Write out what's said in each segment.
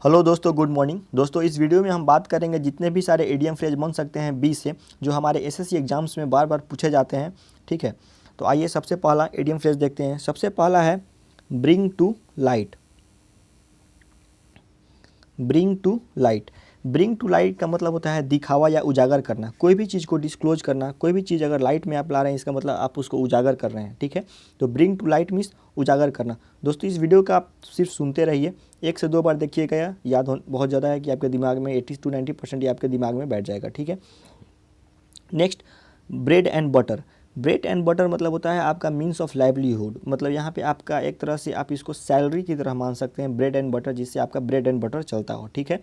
Hello दोस्तों, good morning. दोस्तों, इस वीडियो में हम बात करेंगे जितने भी सारे इडियम फ्रेज बन सकते हैं 20 से, जो हमारे एसएससी एग्जाम्स में बार बार पूछे जाते हैं। ठीक है, तो आइए सबसे पहला इडियम फ्रेज देखते हैं। सबसे पहला है bring to light. Bring to light. Bring to light का मतलब होता है दिखावा या उजागर करना। कोई भी चीज़ को डिस्क्लोज करना, कोई भी चीज़ अगर लाइट में आप ला रहे हैं, इसका मतलब आप उसको उजागर कर रहे हैं। ठीक है, तो ब्रिंग टू लाइट मीन्स उजागर करना। दोस्तों, इस वीडियो का आप सिर्फ सुनते रहिए, 1 से 2 बार देखिएगा, याद हो बहुत ज़्यादा है कि आपके दिमाग में 80 to 90% ये आपके दिमाग में बैठ जाएगा। ठीक है, next, bread and butter. Bread and butter मतलब होता है आपका मीन्स ऑफ लाइवलीहुड। मतलब यहाँ पे आपका एक तरह से आप इसको सैलरी की तरह मान सकते हैं, ब्रेड एंड बटर, जिससे आपका ब्रेड एंड बटर चलता हो। ठीक है,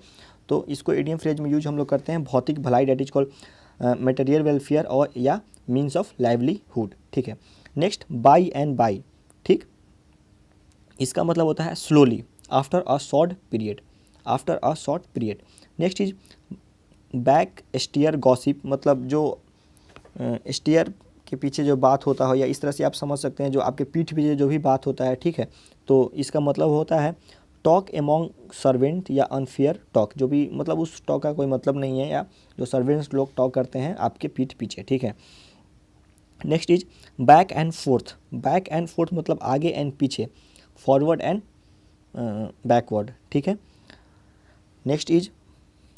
तो इसको इडियम फ्रेज में यूज हम लोग करते हैं भौतिक भलाई, that is called material welfare और या मीन्स ऑफ लाइवलीहुड। ठीक है, नेक्स्ट, बाई एंड बाई। ठीक, इसका मतलब होता है slowly, after a short period, after a short period. Next is back stair gossip. मतलब जो स्टीयर के पीछे जो बात होता हो, या इस तरह से आप समझ सकते हैं जो आपके पीठ पीछे जो भी बात होता है। ठीक है, तो इसका मतलब होता है टॉक एमॉन्ग सर्वेंट या अनफेयर टॉक। जो भी मतलब उस टॉक का कोई मतलब नहीं है, या जो सर्वेंट्स लोग टॉक करते हैं आपके पीठ पीछे। ठीक है, next is back and fourth. Back and fourth मतलब आगे एंड पीछे, फॉरवर्ड एंड बैकवर्ड। ठीक है, next is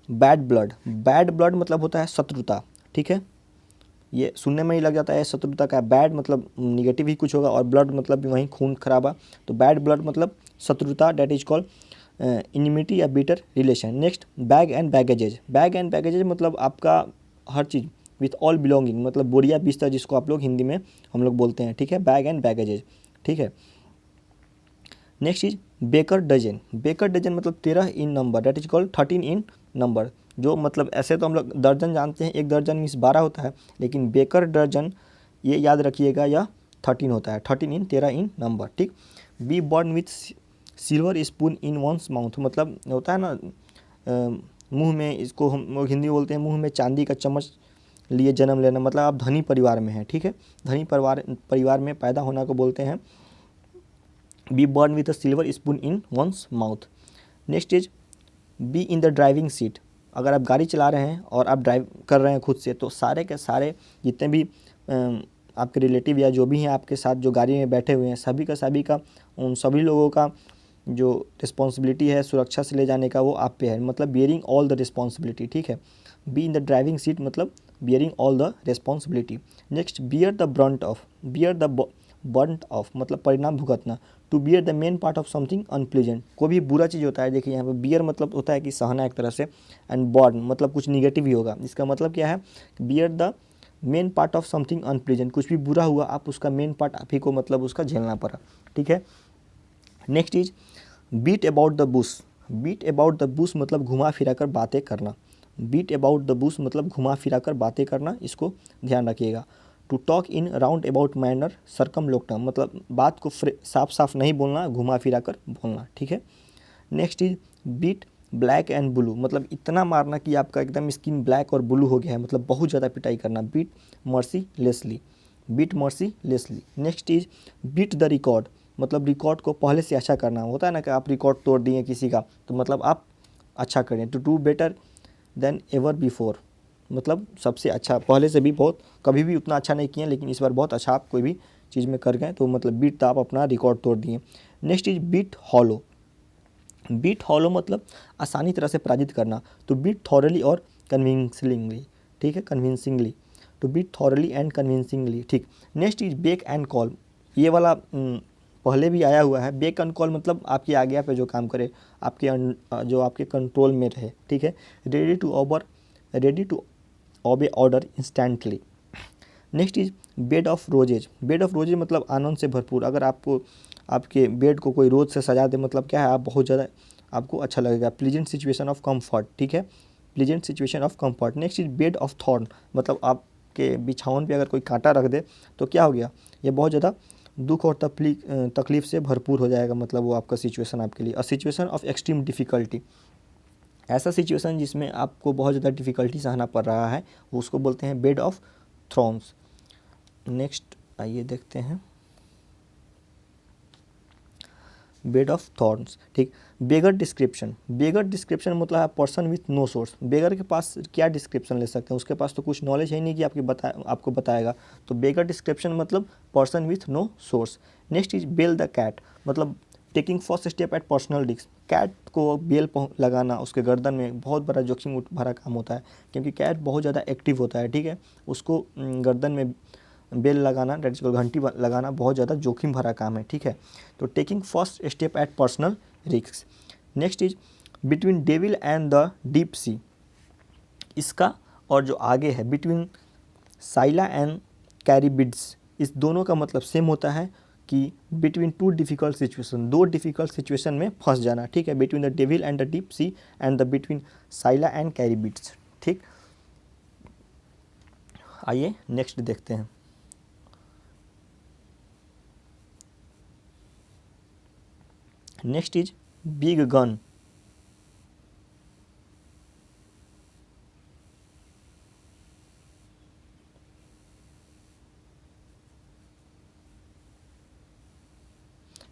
bad blood. Bad blood मतलब होता है शत्रुता। ठीक है, ये सुनने में ही लग जाता है शत्रुता का। बैड मतलब निगेटिव ही कुछ होगा, और ब्लड मतलब भी वहीं खून खराबा। तो बैड ब्लड मतलब शत्रुता, डेट इज कॉल्ड इनिमिटी या bitter relation. Next, bag and baggages. Bag and baggages मतलब आपका हर चीज़ विथ ऑल बिलोंगिंग, मतलब बोरिया बिस्तर, जिसको आप लोग हिंदी में हम लोग बोलते हैं। ठीक है, बैग एंड बैगेजेज। ठीक है, next is baker dozen. Baker dozen मतलब 13 in number, that is called 13 in number. जो मतलब ऐसे तो हम लोग दर्जन जानते हैं, 1 दर्जन मीन्स 12 होता है, लेकिन बेकर दर्जन ये याद रखिएगा, यह 13 होता है। 13 इन 13 इन नंबर। ठीक, be born with silver spoon in one's mouth. मतलब होता है ना मुंह में, इसको हम लोग हिंदी में बोलते हैं मुंह में चांदी का चम्मच लिए जन्म लेना। मतलब आप धनी परिवार में हैं। ठीक है, धनी परिवार में पैदा होना को बोलते हैं be born with a silver spoon in one's mouth. Next is B in the driving seat. अगर आप गाड़ी चला रहे हैं और आप ड्राइव कर रहे हैं खुद से, तो सारे के सारे जितने भी आपके रिलेटिव या जो भी हैं आपके साथ जो गाड़ी में बैठे हुए हैं, सभी का उन सभी लोगों का जो रिस्पॉन्सिबिलिटी है सुरक्षा से ले जाने का, वो आप पे है। मतलब बियरिंग ऑल द रिस्पॉन्सिबिलिटी। ठीक है, be in the driving seat मतलब bearing all the responsibility. Next, bear the brunt of. Bear the brunt of मतलब परिणाम भुगतना। To bear the main part of something unpleasant. कोई भी बुरा चीज़ होता है, देखिए यहाँ पे बियर मतलब होता है कि सहना एक तरह से, एंड बर्न मतलब कुछ निगेटिव ही होगा। इसका मतलब क्या है, bear the main part of something unpleasant. कुछ भी बुरा हुआ, आप उसका मेन पार्ट आप ही को मतलब उसका झेलना पड़ा। ठीक है, next is beat about the bush. Beat about the bush मतलब घुमा फिरा कर बातें करना। बीट अबाउट द बुश मतलब घुमा फिरा कर बातें करना, इसको ध्यान रखिएगा। To talk in round about manner circumlocution मतलब बात को साफ साफ नहीं बोलना, घुमा फिरा कर बोलना। ठीक है, next is beat black and blue मतलब इतना मारना कि आपका एकदम स्किन ब्लैक और ब्लू हो गया है, मतलब बहुत ज़्यादा पिटाई करना। Beat mercilessly, beat mercilessly. Next is beat the record मतलब रिकॉर्ड को पहले से अच्छा करना। होता है ना कि आप रिकॉर्ड तोड़ दिए किसी का, तो मतलब आप अच्छा करें। To do better than ever before मतलब सबसे अच्छा, पहले से भी बहुत, कभी भी उतना अच्छा नहीं किए लेकिन इस बार बहुत अच्छा आप कोई भी चीज़ में कर गए, तो मतलब बीट था, आप अपना रिकॉर्ड तोड़ दिए। Next is beat hollow. Beat hollow मतलब आसानी तरह से पराजित करना। तो बीट थॉरली और कन्विंसिंगली। ठीक है, convincingly. To beat thoroughly and convincingly. ठीक, next is beck and call. ये वाला पहले भी आया हुआ है। बेक एंड कॉल मतलब आपकी आज्ञा पे जो काम करे, आपके जो आपके कंट्रोल में रहे। ठीक है, ready to obey order instantly. Next is bed of roses. Bed of roses मतलब आनंद से भरपूर। अगर आपको आपके बेड को कोई रोज से सजा दे, मतलब क्या है, आप बहुत ज़्यादा आपको अच्छा लगेगा। Pleasant situation of comfort. ठीक है, pleasant situation of comfort. Next is bed of thorn मतलब आपके बिछावन पे अगर कोई कांटा रख दे तो क्या हो गया, ये बहुत ज़्यादा दुख और तकलीफ से भरपूर हो जाएगा। मतलब वो आपका सिचुएशन आपके लिए। A situation of extreme difficulty, ऐसा सिचुएशन जिसमें आपको बहुत ज़्यादा डिफ़िकल्टी सहना पड़ रहा है, वो उसको बोलते हैं बेड ऑफ थ्रॉन्स। नेक्स्ट आइए देखते हैं, बेड ऑफ थॉर्न्स, ठीक। बेगर डिस्क्रिप्शन, बेगर डिस्क्रिप्शन मतलब है पर्सन विथ नो सोर्स। बेगर के पास क्या डिस्क्रिप्शन ले सकते हैं, उसके पास तो कुछ नॉलेज है नहीं कि आपको बताएगा, तो बेगर डिस्क्रिप्शन मतलब person with no source. Next is bell the cat, मतलब taking first step at personal risk. Cat को बेल लगाना उसके गर्दन में बहुत बड़ा जोखिम भरा काम होता है, क्योंकि कैट बहुत ज़्यादा एक्टिव होता है, ठीक है। उसको गर्दन में बेल लगाना, डेट इज घंटी लगाना बहुत ज़्यादा जोखिम भरा काम है, ठीक है। तो taking first step at personal risk. Next is between devil and the deep सी, इसका और जो आगे है बिटवीन साइला एंड कैरिबिड्स, इस दोनों का मतलब सेम होता है कि बिटवीन टू डिफिकल्ट सिचुएशन, दो डिफिकल्ट सिचुएशन में फंस जाना, ठीक है। Between the devil and the deep sea and the between Scylla and Charybdis, ठीक। आइए नेक्स्ट देखते हैं। Next is big gun.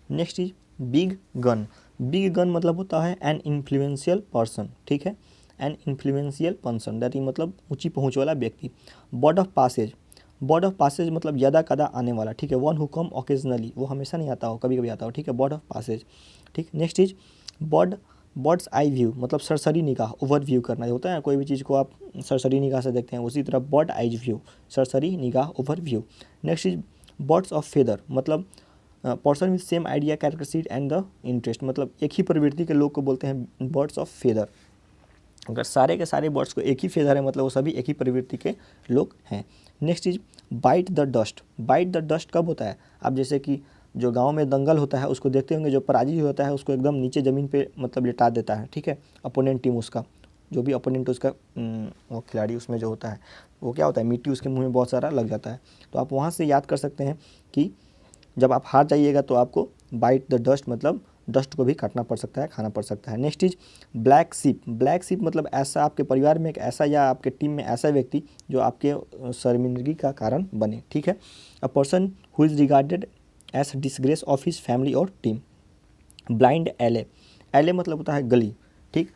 Next is big gun. Big gun मतलब होता है एन इन्फ्लुएंशियल पर्सन, ठीक है। An influential person that is मतलब ऊंची पहुंच वाला व्यक्ति। Bird of passage, bird of passage मतलब यदा कदा आने वाला, ठीक है। वन हु कम ओकेजनली, वो हमेशा नहीं आता हो, कभी कभी आता हो, ठीक है। बर्ड ऑफ पासेज, ठीक। Next is birds eye view, मतलब सरसरी निगाह, ओवर व्यू करना होता है, कोई भी चीज़ को आप सरसरी निगाह से देखते हैं, उसी तरह बर्ड आइज व्यू, सरसरी निगाह, overview. Next is birds of feather, मतलब person with same idea characteristic and the interest, मतलब एक ही प्रवृत्ति के लोग को बोलते हैं बर्ड्स ऑफ फेदर। अगर सारे के सारे बर्ड्स को एक ही फेदर है मतलब वो सभी एक ही प्रवृत्ति के लोग हैं। Next is bite the dust. Bite the dust कब होता है, आप जैसे कि जो गांव में दंगल होता है उसको देखते होंगे, जो पराजित होता है उसको एकदम नीचे ज़मीन पे मतलब लिटा देता है, ठीक है। अपोनेंट टीम उसका, जो भी अपोनेंट उसका वो खिलाड़ी उसमें जो होता है वो क्या होता है, मिट्टी उसके मुंह में बहुत सारा लग जाता है। तो आप वहाँ से याद कर सकते हैं कि जब आप हार जाइएगा तो आपको बाइट द डस्ट मतलब डस्ट को भी काटना पड़ सकता है, खाना पड़ सकता है। Next is black ship. Black ship मतलब ऐसा आपके परिवार में एक ऐसा या आपके टीम में ऐसा व्यक्ति जो आपके शर्मिंदगी का कारण बने, ठीक है। A person who is regarded as disgrace of his family और टीम। ब्लाइंड एले, एले मतलब होता है गली, ठीक।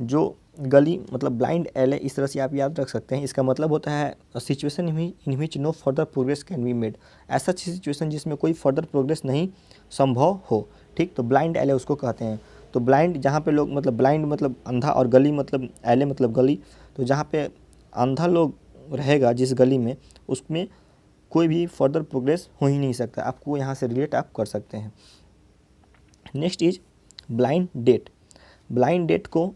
जो गली मतलब ब्लाइंड एले, इस तरह से आप याद रख सकते हैं। इसका मतलब होता है situation in which no further progress can be made, ऐसा सिचुएशन जिसमें कोई फर्दर प्रोग्रेस नहीं संभव हो, ठीक। तो ब्लाइंड एले उसको कहते हैं। तो ब्लाइंड जहाँ पे लोग मतलब ब्लाइंड मतलब अंधा और गली मतलब एले मतलब गली, तो जहाँ पे अंधा लोग रहेगा जिस गली में, उसमें कोई भी फर्दर प्रोग्रेस हो ही नहीं सकता। आपको यहाँ से रिलेट आप कर सकते हैं। Next is blind date. Blind date को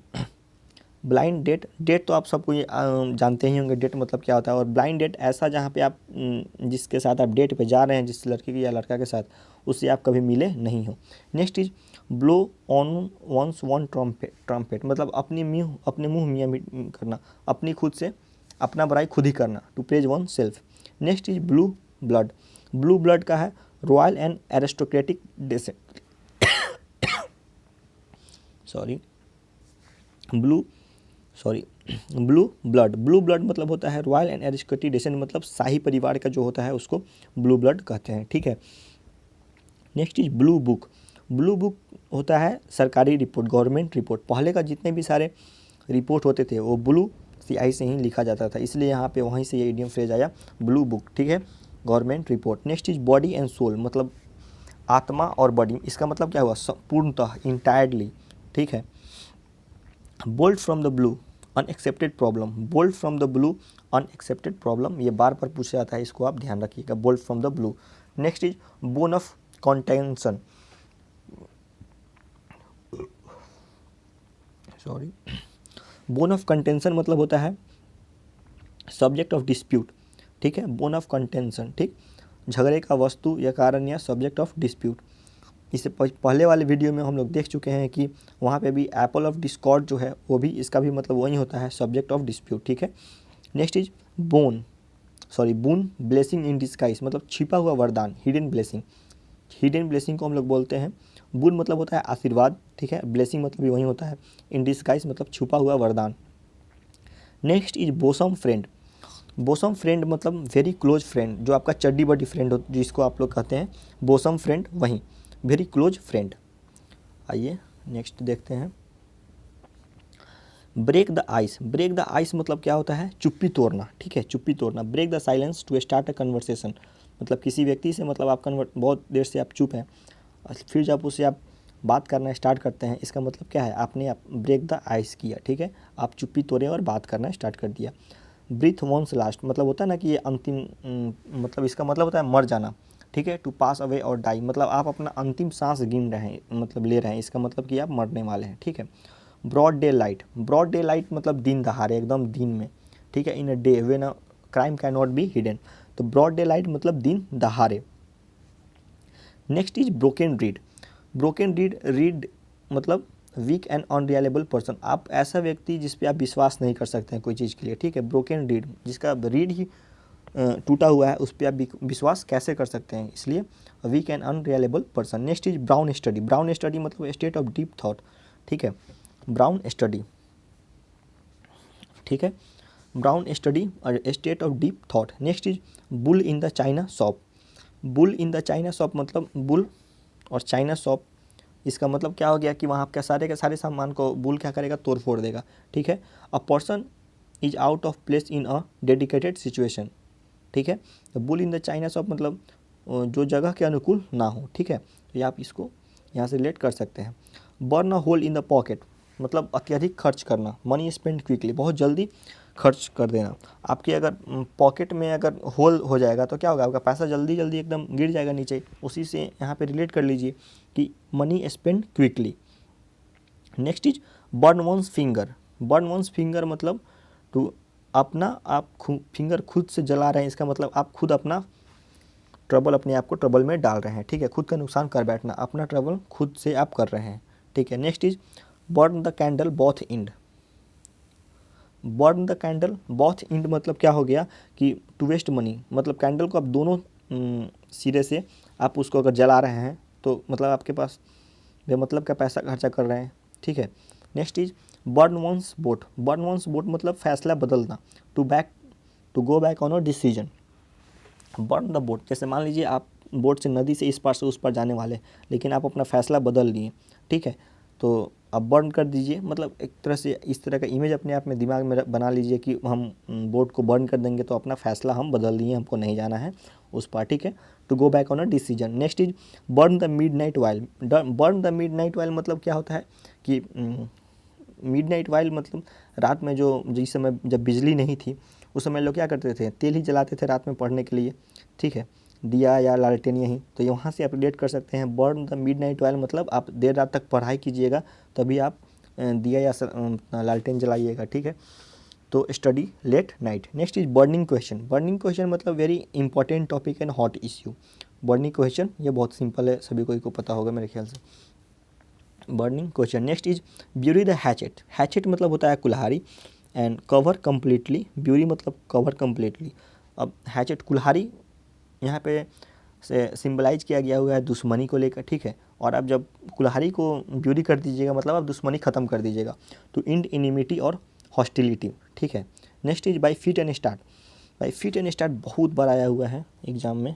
ब्लाइंड डेट, डेट तो आप सबको ये जानते ही होंगे डेट मतलब क्या होता है। और ब्लाइंड डेट ऐसा जहाँ पे आप जिसके साथ आप डेट पे जा रहे हैं, जिस लड़के की या लड़का के साथ, उससे आप कभी मिले नहीं हो। Next is blow on one's one trumpet, मतलब अपने मुँह मियाँ करना, अपनी खुद से अपना बड़ाई खुद ही करना, to praise oneself. Next is blue blood. Blue blood का है royal and aristocratic descent, blue blood. Blue blood मतलब होता है रॉयल एंड एरिस्टोक्रेटिक डेसेंट, मतलब शाही परिवार का जो होता है उसको ब्लू ब्लड कहते हैं, ठीक है। Next is blue book. Blue book होता है सरकारी रिपोर्ट, गवर्नमेंट रिपोर्ट। पहले का जितने भी सारे रिपोर्ट होते थे वो ब्लू स्याही से ही लिखा जाता था, इसलिए यहाँ पे वहीं से ये इडियम फ्रेज आया ब्लू बुक, ठीक है, government report. Next is body and soul, मतलब आत्मा और बॉडी, इसका मतलब क्या हुआ, पूर्णतः, इंटायरली, ठीक है। Bolt from the blue unexpected problem. Bolt from the blue unexpected problem, ये बार बार पूछा जाता है, इसको आप ध्यान रखिएगा, bolt from the blue. Next is bone of contention, bone of contention मतलब होता है सब्जेक्ट ऑफ डिस्प्यूट, ठीक है। बोन ऑफ कंटेंशन, ठीक, झगड़े का वस्तु या कारण या सब्जेक्ट ऑफ डिस्प्यूट। इससे पहले वाले वीडियो में हम लोग देख चुके हैं कि वहाँ पे भी एप्पल ऑफ डिस्कॉर्ड जो है वो भी, इसका भी मतलब वही होता है, सब्जेक्ट ऑफ डिस्प्यूट, ठीक है। Next is boon blessing in disguise, मतलब छिपा हुआ वरदान, हिडन ब्लेसिंग। हिडन ब्लेसिंग को हम लोग बोलते हैं, बून मतलब होता है आशीर्वाद, ठीक है। ब्लेसिंग मतलब भी वही होता है, इन डिस्गाइज मतलब छुपा हुआ वरदान। Next is bosom friend. Bosom friend मतलब वेरी क्लोज फ्रेंड, जो आपका चड्डी बड्डी फ्रेंड हो, जिसको आप लोग कहते हैं बोसम फ्रेंड, वहीं वेरी क्लोज फ्रेंड। आइए नेक्स्ट देखते हैं। Break the ice. Break the ice मतलब क्या होता है? चुप्पी तोड़ना, ठीक है, चुप्पी तोड़ना। Break the silence to start a conversation, मतलब किसी व्यक्ति से मतलब आप बहुत देर से आप चुप हैं, फिर जब उससे आप बात करना स्टार्ट करते हैं, इसका मतलब क्या है? आपने आप ब्रेक द आइस किया, ठीक है, आप चुप्पी तोड़े और बात करना स्टार्ट कर दिया। ब्रीथ वंस लास्ट मतलब होता है ना कि ये अंतिम, मतलब इसका मतलब होता है मर जाना, ठीक है। टू पास अवे और डाई मतलब आप अपना अंतिम सांस गिन रहे हैं, मतलब ले रहे हैं, इसका मतलब कि आप मरने वाले हैं, ठीक है। Broad daylight. Broad daylight मतलब दिन दहाड़े, एकदम दिन में, ठीक है। In a day when a crime can not be hidden, तो ब्रॉड डे लाइट मतलब दिन दहाड़े। Next is broken reed. Broken reed, reed मतलब वीक एंड अनरिलायबल पर्सन, आप ऐसा व्यक्ति जिस पे आप विश्वास नहीं कर सकते हैं कोई चीज़ के लिए, ठीक है। ब्रोकन रीड, जिसका रीड ही टूटा हुआ है, उस पर आप विश्वास कैसे कर सकते हैं, इसलिए weak and unreliable person. Next is brown study. Brown study मतलब स्टेट ऑफ डीप थॉट, ठीक है, ब्राउन स्टडी, ठीक है, ब्राउन स्टडी और state of deep thought. Next is bull in the china shop. Bull in the china shop मतलब bull और china shop, इसका मतलब क्या हो गया कि वहाँ आपके सारे के सारे सामान को बुल क्या करेगा? तोड़ फोड़ देगा, ठीक है। A person is out of place in a dedicated situation, ठीक है। तो bull in the china shop मतलब जो जगह के अनुकूल ना हो, ठीक है, तो ये आप इसको यहाँ से रिलेट कर सकते हैं। Burn a hole in the pocket मतलब अत्यधिक खर्च करना। मनी स्पेंड क्विकली बहुत जल्दी खर्च कर देना। आपके अगर पॉकेट में अगर होल हो जाएगा तो क्या होगा? आपका पैसा जल्दी जल्दी एकदम गिर जाएगा नीचे, उसी से यहाँ पे रिलेट कर लीजिए कि money spend quickly. Next is burn one's finger. Burn one's finger मतलब टू अपना आप फिंगर खुद से जला रहे हैं, इसका मतलब आप खुद अपना ट्रबल, अपने आप को ट्रबल में डाल रहे हैं, ठीक है, खुद का नुकसान कर बैठना, अपना ट्रबल खुद से आप कर रहे हैं, ठीक है। Next is burn the candle both and. Burn the candle both and मतलब क्या हो गया कि टू वेस्ट मनी, मतलब कैंडल को आप दोनों सिरे से आप उसको अगर जला रहे हैं तो मतलब आपके पास बेमतलब का पैसा खर्चा कर रहे हैं, ठीक है। Next is burn one's boat. Burn one's boat मतलब फैसला बदलना, to go back on a decision. Burn the boat, जैसे मान लीजिए आप बोट से नदी से इस पार से उस पार जाने वाले, लेकिन आप अपना फैसला बदल लिए, ठीक है, तो अब बर्न कर दीजिए, मतलब एक तरह से इस तरह का इमेज अपने आप में दिमाग में बना लीजिए कि हम बोट को बर्न कर देंगे तो अपना फैसला हम बदल दिए, हमको नहीं जाना है उस पार, ठीक है। To go back on a decision. Next is burn the midnight oil. Burn the midnight oil मतलब क्या होता है कि मिड नाइट वाइल मतलब रात में जो जिस समय जब बिजली नहीं थी उस समय लोग क्या करते थे? तेल ही जलाते थे रात में पढ़ने के लिए, ठीक है, दिया या लालटेन यहीं, तो यहाँ से आप रिलेट कर सकते हैं। Burn the midnight oil मतलब आप देर रात तक पढ़ाई कीजिएगा तभी आप दिया या लालटेन जलाइएगा, ठीक है, तो study late night. Next is burning question. Burning question मतलब very important topic and hot issue. Burning question ये बहुत सिंपल है, सभी को पता होगा मेरे ख्याल से। Burning question. Next is bury the hatchet. Hatchet मतलब होता है कुल्हाड़ी एंड कवर कम्प्लीटली, ब्यूरी मतलब कवर कम्प्लीटली। अब हैचेट कुल्हाड़ी यहाँ पे से सिंबलाइज किया गया हुआ है दुश्मनी को लेकर, ठीक है, और अब जब कुल्हाड़ी को ब्यूरी कर दीजिएगा मतलब आप दुश्मनी ख़त्म कर दीजिएगा, तो इंड इनिमिटी और हॉस्टिलिटी, ठीक है। Next is by feet and start. By feet and start बहुत बार आया हुआ है एग्जाम में,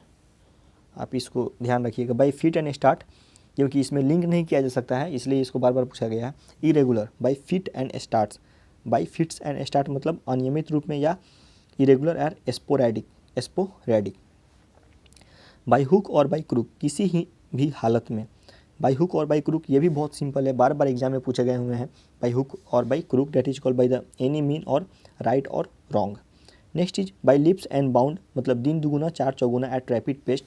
आप इसको ध्यान रखिएगा। बाई फीट एंड स्टार्ट क्योंकि इसमें लिंक नहीं किया जा सकता है इसलिए इसको बार बार पूछा गया है। Irregular, by fit and starts. By fits and start मतलब अनियमित रूप में या इरेगुलर और स्पोरैडिक। बाई हुक और बाई क्रूक, किसी ही भी हालत में। बाई हुक और बाई क्रूक ये भी बहुत सिंपल है, बार बार एग्जाम में पूछे गए हुए हैं। बाई हुक और by crook that is called by the any mean और राइट और wrong. Next is by leaps and bound मतलब दिन दुगुना चार चौगुना एट रैपिड पेस्ट,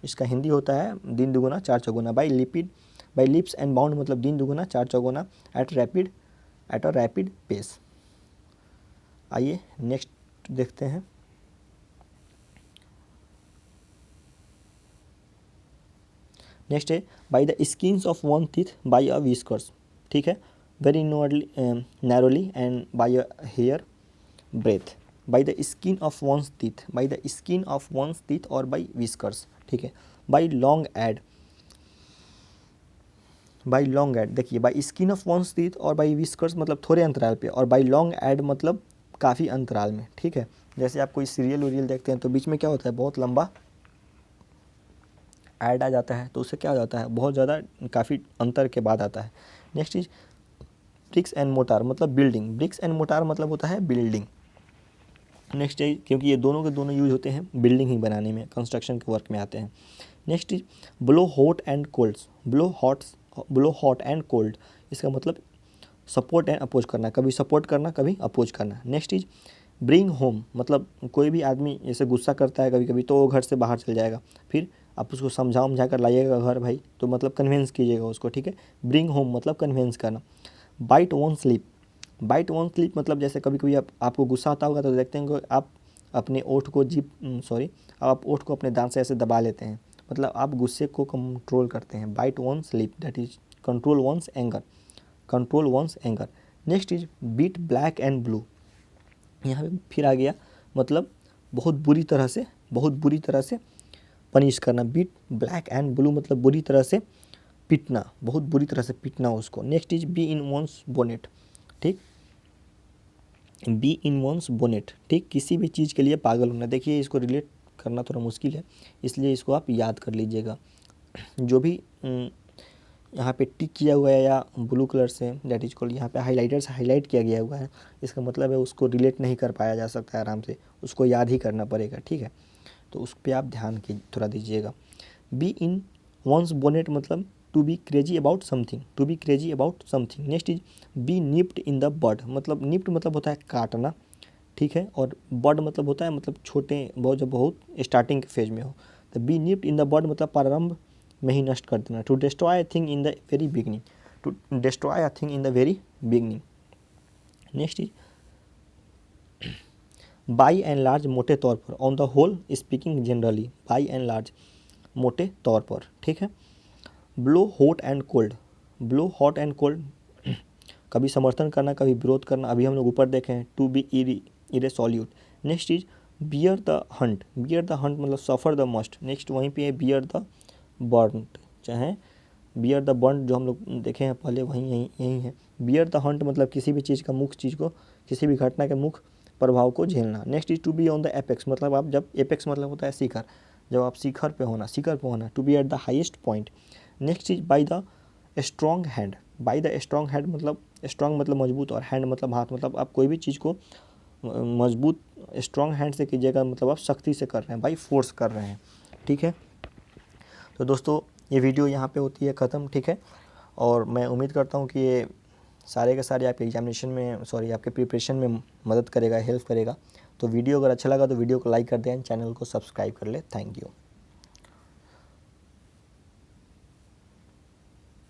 इसका हिंदी होता है दिन दुगुना चार चौगुना। बाई लिप्स एंड बाउंड मतलब दिन दुगुना चार चौगुना एट अ रैपिड पेस। आइए नेक्स्ट देखते हैं। नेक्स्ट है by the skins of one teeth by a whiskers, ठीक है, very narrowly and by a hair breadth. By the skin of one's teeth, by the skin of one's teeth और by whiskers, ठीक है। By long ad, by long ad देखिए, by skin of one's teeth और by whiskers मतलब थोड़े अंतराल पे, और बाई लॉन्ग एड मतलब काफ़ी अंतराल में, ठीक है। जैसे आप कोई सीरियल उरियल देखते हैं तो बीच में क्या होता है? बहुत लंबा ऐड आ जाता है तो उससे क्या हो जाता है, बहुत ज़्यादा काफ़ी अंतर के बाद आता है। नेक्स्ट चीज़ ब्रिक्स एंड मोटार मतलब बिल्डिंग, ब्रिक्स एंड मोटार मतलब होता है बिल्डिंग। नेक्स्ट चीज़, क्योंकि ये दोनों के दोनों यूज होते हैं बिल्डिंग ही बनाने में, कंस्ट्रक्शन के वर्क में आते हैं। Next cheese blow hot and cold, blow hot and cold, इसका मतलब सपोर्ट एंड अपोज करना, कभी सपोर्ट करना कभी अपोज करना। नेक्स्ट चीज़ ब्रिंग होम मतलब कोई भी आदमी जैसे गुस्सा करता है कभी कभी तो वो घर से बाहर चल जाएगा, फिर आप उसको समझा कर लाइएगा घर भाई, तो मतलब कन्विंस कीजिएगा उसको, ठीक है। ब्रिंग होम मतलब कन्विंस करना। Bite one sleep, bite one sleep मतलब जैसे कभी कभी आपको गुस्सा आता होगा तो देखते हैं कि आप अपने ओठ को आप ओठ को अपने दांत से ऐसे दबा लेते हैं, मतलब आप गुस्से को कंट्रोल करते हैं। Bite one sleep that is control one's anger, control one's anger. Next is beat black and blue, यहाँ पे फिर आ गया मतलब बहुत बुरी तरह से पनिश करना। बीट ब्लैक एंड ब्लू मतलब बुरी तरह से पीटना, बहुत बुरी तरह से पीटना उसको। Next is B in one's bonnet, ठीक, बी इन वंस बोनेट, ठीक, किसी भी चीज़ के लिए पागल होना। देखिए इसको रिलेट करना थोड़ा मुश्किल है, इसलिए इसको आप याद कर लीजिएगा। जो भी यहाँ पे टिक किया हुआ है या blue colour say that is called, यहाँ पे हाईलाइटर से हाईलाइट किया गया हुआ है, इसका मतलब है उसको रिलेट नहीं कर पाया जा सकता है आराम से, उसको याद ही करना पड़ेगा, ठीक है। तो उस पर आप ध्यान की थोड़ा दीजिएगा। बी इन वंस बोनेट मतलब to be crazy about something, to be crazy about something. Next is be nipped in the bud, मतलब निप्ड मतलब होता है काटना, ठीक है, और बड मतलब होता है मतलब छोटे बहुत, जब बहुत स्टार्टिंग फेज में हो। तो be nipped in the bud मतलब प्रारंभ में ही नष्ट कर देना। To destroy a thing in the very beginning, to destroy a thing in the very beginning. Next is by and large मोटे तौर पर, on the whole speaking generally, by and large मोटे तौर पर, ठीक है। Blow hot and cold, blow hot and cold कभी समर्थन करना कभी विरोध करना, अभी हम लोग ऊपर देखे हैं to be irresolute. Next is bear the hunt, bear the hunt मतलब सफ़र द मस्ट। नेक्स्ट वहीं पे है बियर द बर्नट, चाहे बियर द बर्न जो हम लोग देखे हैं पहले वहीं यहीं है। बियर द हंट मतलब किसी भी चीज़ का मुख्य चीज़ को, किसी भी घटना के मुख्य प्रभाव को झेलना। Next is to be on the apex मतलब आप जब, एपेक्स मतलब होता है शिखर, जब आप शिखर पे होना, to be at the highest point. Next is by the strong hand, by the strong hand मतलब स्ट्रॉन्ग मतलब मजबूत और हैंड मतलब हाथ, मतलब आप कोई भी चीज़ को मजबूत स्ट्रॉन्ग हैंड से कीजिएगा, मतलब आप सख्ती से कर रहे हैं, बाई फोर्स कर रहे हैं, ठीक है। तो दोस्तों ये वीडियो यहाँ पे होती है ख़त्म, ठीक है। और मैं उम्मीद करता हूँ कि ये सारे के सारे आपके एग्जामिनेशन में आपके प्रिपरेशन में मदद करेगा, हेल्प करेगा। तो वीडियो अगर अच्छा लगा तो वीडियो को लाइक कर दें, चैनल को सब्सक्राइब कर ले। Thank you.